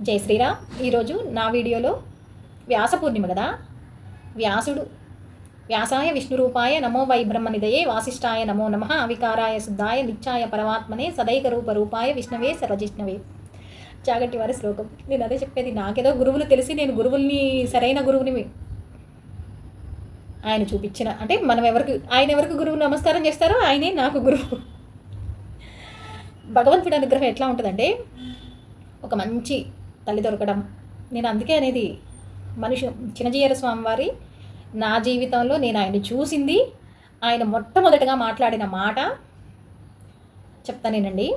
జై శ్రీరామ్. ఈరోజు నా వీడియోలో వ్యాస పూర్ణిమ కదా, వ్యాసుడు వ్యాసాయ విష్ణురూపాయ నమో వై బ్రహ్మనిదయే వాసిష్ఠాయ నమో నమః అవికారాయ శుద్ధాయ నిత్యాయ పరమాత్మనే సదైక రూపాయ విష్ణవే సర్వజిష్ణవే. చాగంటి వారి శ్లోకం. నేను అదే చెప్పేది, నాకేదో గురువులు తెలిసి నేను గురువుల్ని సరైన గురువుని ఆయన చూపించిన, అంటే మనం ఆయన ఎవరికి గురువు నమస్కారం చేస్తారో ఆయనే నాకు గురువు. భగవంతుడి అనుగ్రహం ఎట్లా ఉంటుందంటే, ఒక మంచి తల్లి దొరకడం. నేను అందుకే అనేది, చిన్నజీయర స్వామి వారి నా జీవితంలో నేను ఆయన చూసింది, ఆయన మొట్టమొదటిగా మాట్లాడిన మాట చెప్తానేనండి.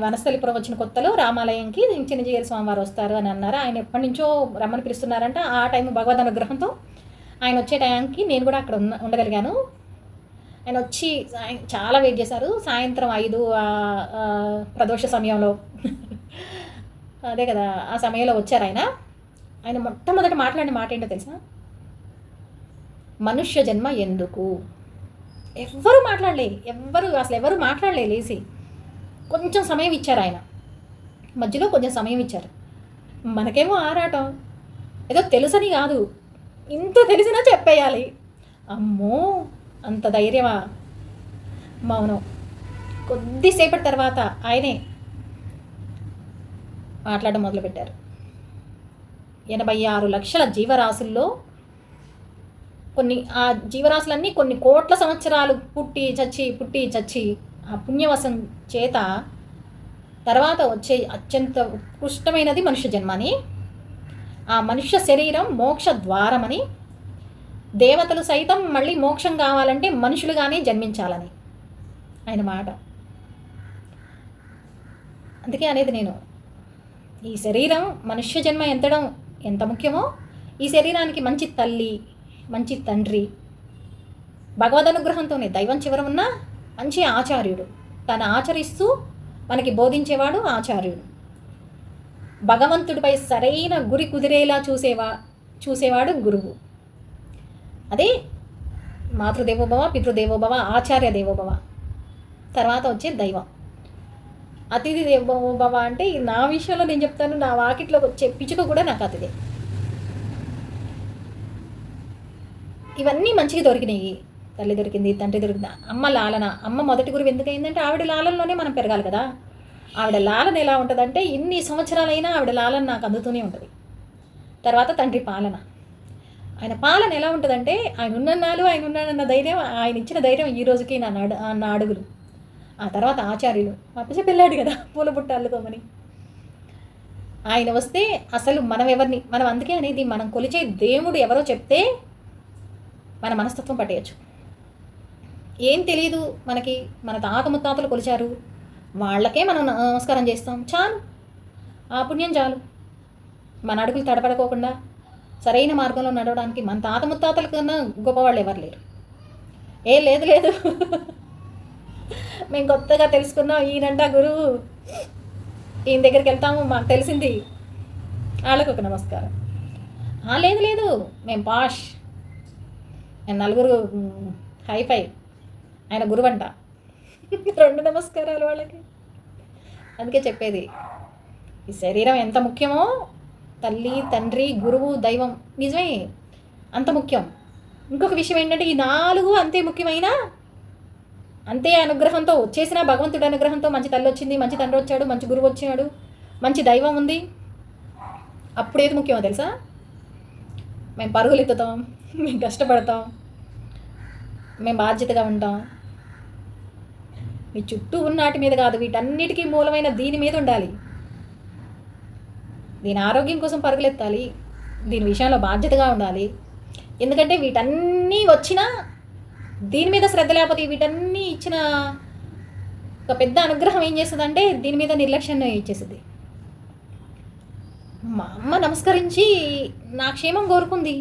వనస్థలిపురం వచ్చిన కొత్తలో రామాలయంకి చిన్నజీయర స్వామి వారు వస్తారు అని అన్నారు. ఆయన ఎప్పటి నుంచో రమ్మని పిలుస్తున్నారంట. ఆ టైం భగవద్ అనుగ్రహంతో ఆయన వచ్చే టైంకి నేను కూడా అక్కడ ఉండగలిగాను. ఆయన వచ్చి చాలా వెయిట్ చేశారు. సాయంత్రం 5 ప్రదోష సమయంలో అదే కదా, ఆ సమయంలో వచ్చారు ఆయన మొట్టమొదటి మాట్లాడిన మాట ఏంటో తెలుసా? మనుష్య జన్మ ఎందుకు? ఎవరు మాట్లాడలే లేచి కొంచెం సమయం ఇచ్చారు. ఆయన మధ్యలో కొంచెం సమయం ఇచ్చారు. మనకేమో ఆరాటం, ఏదో తెలుసని కాదు, ఇంత తెలిసినా చెప్పేయాలి. అమ్మో, అంత ధైర్యమా? మౌనం. కొద్దిసేపటి తర్వాత ఆయనే మాట్లాడడం మొదలుపెట్టారు. 86 లక్షల జీవరాశుల్లో ఆ జీవరాశులన్నీ కొన్ని కోట్ల సంవత్సరాలు పుట్టి చచ్చి ఆ పుణ్యవశం చేత తర్వాత వచ్చే అత్యంత ఉత్కృష్టమైనది మనుష్య జన్మని, ఆ మనుష్య శరీరం మోక్ష ద్వారమని, దేవతలు సైతం మళ్ళీ మోక్షం కావాలంటే మనుషులుగానే జన్మించాలని ఆయన మాట. అందుకే అనేది నేను, ఈ శరీరం మనుష్య జన్మ ఎంతడం ఎంత ముఖ్యమో, ఈ శరీరానికి మంచి తల్లి, మంచి తండ్రి, భగవద్ అనుగ్రహంతోనే దైవం చివర ఉన్న మంచి ఆచార్యుడు, తను ఆచరిస్తూ మనకి బోధించేవాడు ఆచార్యుడు, భగవంతుడిపై సరైన గురి కుదిరేలా చూసేవాడు గురువు. అదే మాతృదేవోభవ, పితృదేవోభవ, ఆచార్య దేవోభవ. తర్వాత వచ్చే దైవం, అతిథి దేవోభవ. అంటే నా విషయంలో నేను చెప్తాను, నా వాకిట్లో వచ్చే పిచ్చుక కూడా నాకు అతిథి. ఇవన్నీ మంచిగా దొరికినాయి. తల్లి దొరికింది, తండ్రి దొరికింది, అమ్మ లాలన. అమ్మ మొదటి గురువు ఎందుకైందంటే ఆవిడ లాలనలోనే మనం పెరగాలి కదా. ఆవిడ లాలన ఎలా ఉంటుందంటే, ఇన్ని సంవత్సరాలైనా ఆవిడ లాలన నాకు అందుతూనే ఉంటుంది. తర్వాత తండ్రి పాలన. ఆయన పాలన ఎలా ఉంటుందంటే, ఆయన ఉన్నాడన్న ధైర్యం, ఆయన ఇచ్చిన ధైర్యం ఈ రోజుకి నా అడుగులు. ఆ తర్వాత ఆచార్యులు, అప్పచె పెళ్ళాడు కదా పూల బుట్ట అల్లుకోమని. ఆయన వస్తే అసలు మనం అందుకే అనేది, మనం కొలిచే దేవుడు ఎవరో చెప్తే మన మనస్తత్వం పట్టేయచ్చు. ఏం తెలియదు మనకి, మన తాత ముత్తాతలు కొలిచారు, వాళ్ళకే మనం నమస్కారం చేస్తాం, చాలు, ఆ పుణ్యం చాలు. మన అడుగులు తడపడుకోకుండా సరైన మార్గంలో నడవడానికి మన తాత ముత్తాతల కన్నా గొప్పవాళ్ళు ఎవరు లేరు. లేదు మేము కొత్తగా తెలుసుకున్నాం, ఈయనంట గురువు, ఈయన దగ్గరికి వెళ్తాము, మాకు తెలిసింది, వాళ్ళకు ఒక నమస్కారం. లేదు మేము పాష్, నేను నలుగురు హైఫై, ఆయన గురువంట, 2 నమస్కారాలు వాళ్ళకి. అందుకే చెప్పేది, ఈ శరీరం ఎంత ముఖ్యమో, తల్లి, తండ్రి, గురువు, దైవం నిజమే అంత ముఖ్యం. ఇంకొక విషయం ఏంటంటే, ఈ 4 అంతే ముఖ్యమైన, అంతే అనుగ్రహంతో వచ్చేసిన, భగవంతుడి అనుగ్రహంతో మంచి తల్లి వచ్చింది, మంచి తండ్రి వచ్చాడు, మంచి గురువు వచ్చాడు, మంచి దైవం ఉంది. అప్పుడేది ముఖ్యమో తెలుసా? మేము పరుగులు ఎత్తుతాం, మేము కష్టపడతాం, మేము బాధ్యతగా ఉంటాం. మీ చుట్టూ ఉన్న వాటి మీద కాదు, వీటన్నిటికీ మూలమైన దీని మీద ఉండాలి. దీని ఆరోగ్యం కోసం పరుగులెత్తాలి, దీని విషయంలో బాధ్యతగా ఉండాలి. ఎందుకంటే వీటన్నీ వచ్చినా దీని మీద శ్రద్ధ లేకపోతే, వీటన్నీ ఇచ్చిన ఒక పెద్ద అనుగ్రహం ఏం చేస్తుందంటే దీని మీద నిర్లక్ష్యం ఇచ్చేస్తుంది. మా అమ్మ నమస్కరించి నా క్షేమం కోరుకుంది.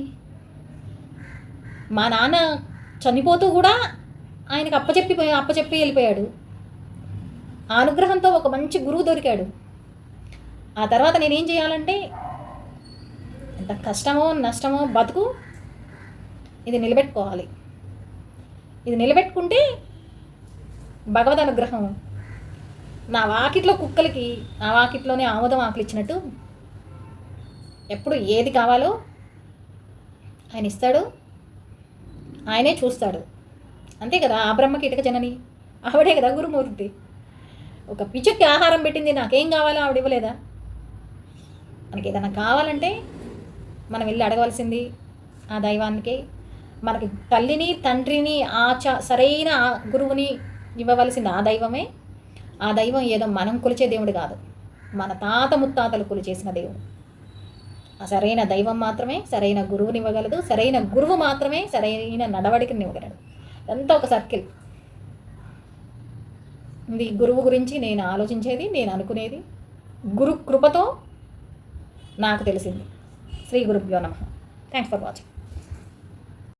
మా నాన్న చనిపోతూ కూడా ఆయనకు అప్పచెప్పి వెళ్ళిపోయాడు. ఆ అనుగ్రహంతో ఒక మంచి గురువు దొరికాడు. ఆ తర్వాత నేనేం చేయాలంటే, ఎంత కష్టమో నష్టమో బతుకు, ఇది నిలబెట్టుకోవాలి. ఇది నిలబెట్టుకుంటే భగవద్ అనుగ్రహం. నా వాకిట్లో కుక్కలకి నా వాకిట్లోనే ఆమోదం ఆకులు ఇచ్చినట్టు ఎప్పుడు ఏది కావాలో ఆయన ఇస్తాడు, ఆయనే చూస్తాడు. అంతే కదా, ఆ బ్రహ్మ కీటక జనని ఆవిడే కదా గురుమూర్తి. ఒక పిచ్చుకి ఆహారం పెట్టింది, నాకేం కావాలో ఆవిడ ఇవ్వలేదా? మనకి ఏదైనా కావాలంటే మనం వెళ్ళి అడగవలసింది ఆ దైవానికి. మనకి తల్లిని తండ్రిని సరైన గురువుని ఇవ్వవలసింది ఆ దైవమే. ఆ దైవం ఏదో మనం కొలిచే దేవుడు కాదు, మన తాత ముత్తాతలు కొలిచేసిన దేవుడు. ఆ సరైన దైవం మాత్రమే సరైన గురువుని ఇవ్వగలదు, సరైన గురువు మాత్రమే సరైన నడవడికని ఇవ్వగలడు. అంతా ఒక సర్కిల్. ఇది గురువు గురించి నేను ఆలోచించేది, నేను అనుకునేది గురు కృపతో నాకు తెలిసింది. శ్రీ గురుభ్యో నమః. Thanks for watching.